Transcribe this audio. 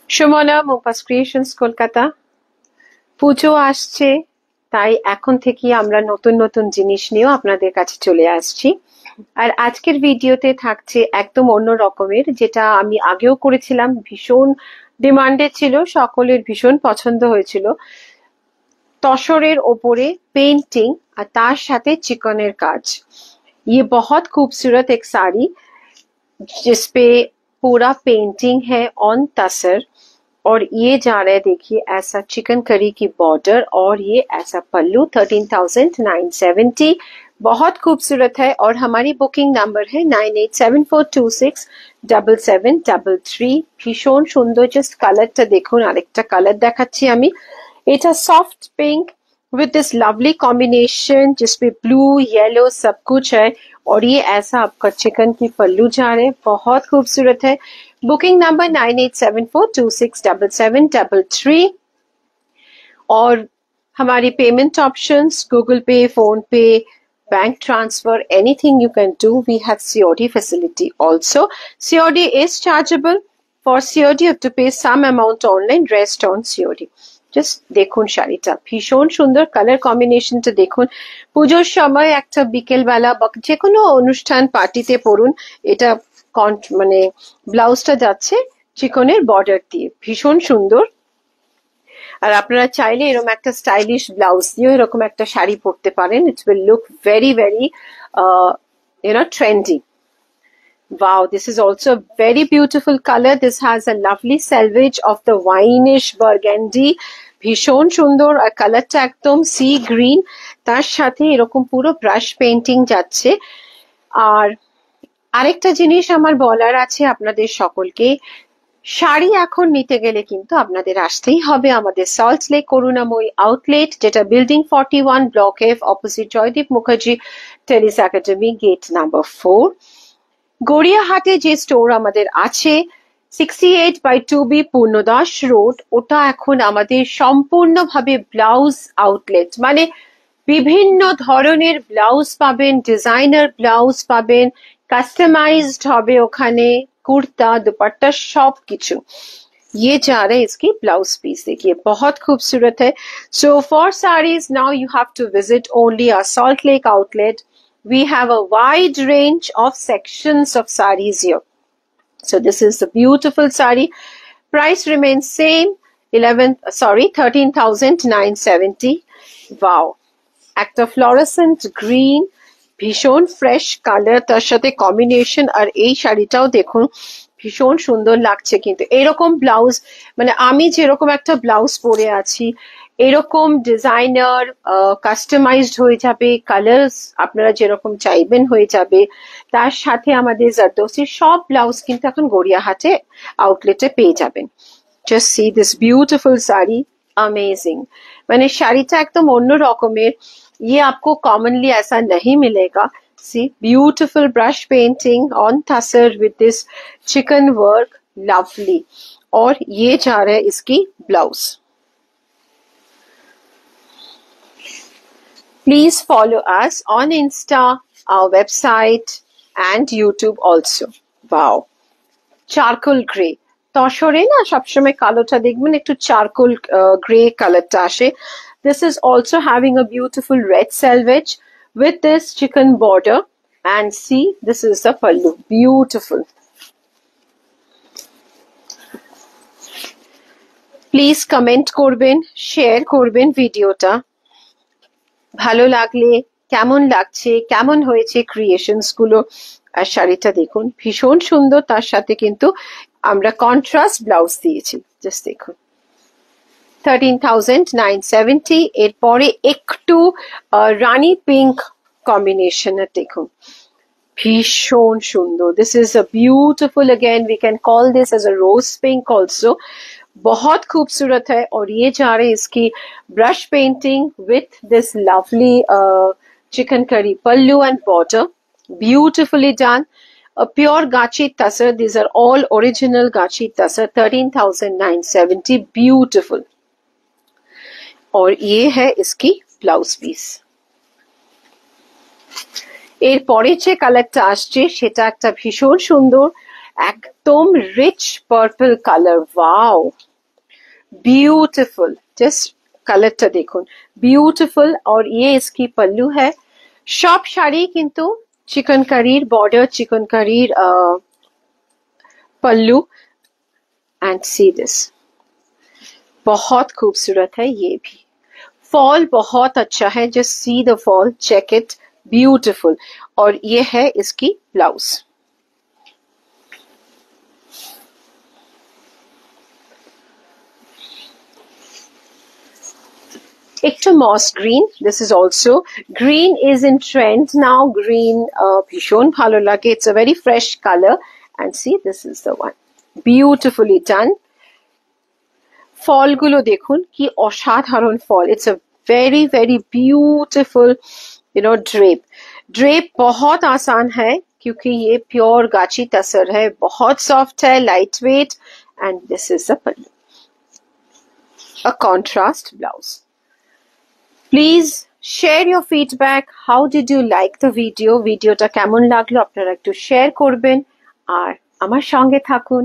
Sumana মোপাস creations Kolkata. পুজো আসছে, তাই এখন থেকে আমরা নতুন নতুন জিনিস নিয়েও আপনাদের কাছে চলে আসছি। আর আজকের ভিডিওতে থাকছে একদম অন্য রকমের, যেটা আমি আগেও করেছিলাম, ভীষণ ডিমান্ডেড ছিল, সকলের ভীষণ পছন্দ হয়েছিল। তসরের ওপরে পেন্টিং আর তার সাথে চিকনের কাজ। ये बहुत खूबसूरत एक साड़ी जिसपे पूरा पेंटिंग है ऑन तसर, और ये जा रहा है देखिए ऐसा चिकन करी की बॉर्डर, और ये ऐसा पल्लू 13,970। बहुत खूबसूरत है। और हमारी बुकिंग नंबर है 9874267733। भीषण सुंदर, জাস্ট কালারটা দেখুন। আরেকটা কালার দেখাচ্ছি আমি, এটা soft pink with this lovely combination जिसपे ब्लू येलो सब कुछ है, और ये ऐसा आपका चिकन की पल्लू जा रहे हैं, बहुत खूबसूरत है। Booking number 9874267733। और हमारी पेमेंट ऑप्शंस गूगल पे, फोन पे, bank transfer, anything you can do. We have COD facility also. COD is chargeable. For COD you have to pay some amount online, rest on COD. Just দেখুন শাড়িটা, ভীষণ সুন্দর colour কম্বিনেশনটা দেখুন। পুজোর সময় একটা বিকেল বেলা বা যে কোনো অনুষ্ঠান পার্টিতে পরুন। এটা মানে ব্লাউজটা যাচ্ছে চিকনের বর্ডার দিয়ে, ভীষণ সুন্দর। আর আপনারা চাইলে এরকম একটা স্টাইলিশ ব্লাউজ দিয়ে এরকম একটা শাড়ি পরতে পারেন। It will look very very trendy. Wow, this is also a very beautiful color. This has a lovely selvage of the wineish burgundy. ভীষণ সুন্দর। আর কালারটা একদম সি গ্রিন, তার সাথে এরকম পুরো ব্রাশ পেইন্টিং যাচ্ছে। আর আরেকটা জিনিস আমার বলার আছে আপনাদের সকলকে, শাড়ি এখন নিতে গেলে কিন্তু আপনাদের আসতেই হবে আমাদের সল্ট লেক করুণাময়ী আউটলেট, যেটা building 41 block F, opposite Joydeep Mukherjee tennis academy, gate number 4। গড়িয়াহাটে যে স্টোর আমাদের আছে 68/2B পূর্ণদাস রোড, ওটা এখন আমাদের সম্পূর্ণভাবে ব্লাউজ আউটলেট। মানে বিভিন্ন ধরনের ব্লাউজ পাবেন, ডিজাইনার ব্লাউজ পাবেন, কাস্টমাইজড হবে ওখানে, কুর্তা दुपट्टा सब কিছু। ये जा रहा है इसकी ब्लाउज पीस, देखिए बहुत खूबसूरत है। So for sarees now you have to visit only our Salt Lake outlet. We have a wide range of sections of sarees here. So this is the beautiful saree. Price remains same, 13,970. Wow. একটা fluorescent green, ভীষণ fresh colour, তার সাথে combination. আর এই শাড়িটাও দেখুন, ভীষণ সুন্দর লাগছে। কিন্তু এরকম ব্লাউজ, মানে আমি যেরকম একটা ব্লাউজ পরে আছি, এরকম ডিজাইনার কাস্টমাইজড হয়ে যাবে, কালার্স আপনারা যেরকম চাইবেন হয়ে যাবে। তার সাথে আমাদের জারদোসির সব ব্লাউজ কিন্তু এখন গড়িয়াহাটে আউটলেটে পেয়ে যাবেন। Just see this beautiful sari, amazing. मैंने শাড়িটা একদম অন্য রকমের, ये आपको कॉमनली ऐसा नहीं मिलेगा। See beautiful brush painting on tussar with this chikan work, lovely. और ये जा रहा है इसकी blouse. Please follow us on Insta, our website and YouTube also. Wow, charcoal grey, তসরে না সবসময় কালোটা দেখবেন একটু চারকোল গ্রে কালারটা আসে। This is also having a beautiful red selvage with this chicken border, and see this is the pallu, beautiful. Please comment করবেন, share করবেন ভিডিওটা। ভালো লাগলে কেমন লাগছে, কেমন হয়েছে ক্রিয়েশনস গুলো। আর শাড়িটা দেখুন, ভীষণ সুন্দর। তার সাথে কিন্তু আমরা কন্ট্রাস্ট ব্লাউজ দিয়েছি, জাস্ট দেখুন 13,970। এরপরে একটু রানী পিঙ্ক কম্বিনেশনের দেখুন, ভীষণ সুন্দর। This is a beautiful, again we can call this as a rose pink also, बहुत खूबसूरत है। और ये जा रहे इसकी brush painting with this lovely chikankari pallu and border, beautifully done. A pure Gachi Tasar. These are all original Gachi Tasar. 13,970. Beautiful. और ये है इसकी ब्लाउज पीस। এরপরে যে কালারটা আসছে সেটা একটা ভীষণ সুন্দর, একদম rich purple colour, wow beautiful. Just कलरটা দেখুন, বিউটিফুল। और ये इसकी पल्लू है। সব শাড়ি কিন্তু চিকনকারির বর্ডার, চিকনকারির पल्लू। एंड सी दिस, बहुत खूबसूरत है ये भी। फॉल बहुत अच्छा है, just see the fall, check it, beautiful. और ये है इसकी ब्लाउज। একটু moss green, this is also green is in trend now. Green ভীষণ ভালো লাগে, it's a very fresh colour. And see this is the one, beautifully done. ফলগুলো দেখুন কি অসাধারণ fall, it's a very very beautiful drape. Drape बहुत आसान है क्योंकि ये प्योर गाची तसर है, बहुत सॉफ्ट है, light weight. And this is the pallu, a contrast blouse. Please share your feedback, how did you like the ভিডিওটা কেমন লাগলো আপনারা একটু শেয়ার করবেন আর আমার সঙ্গে থাকুন।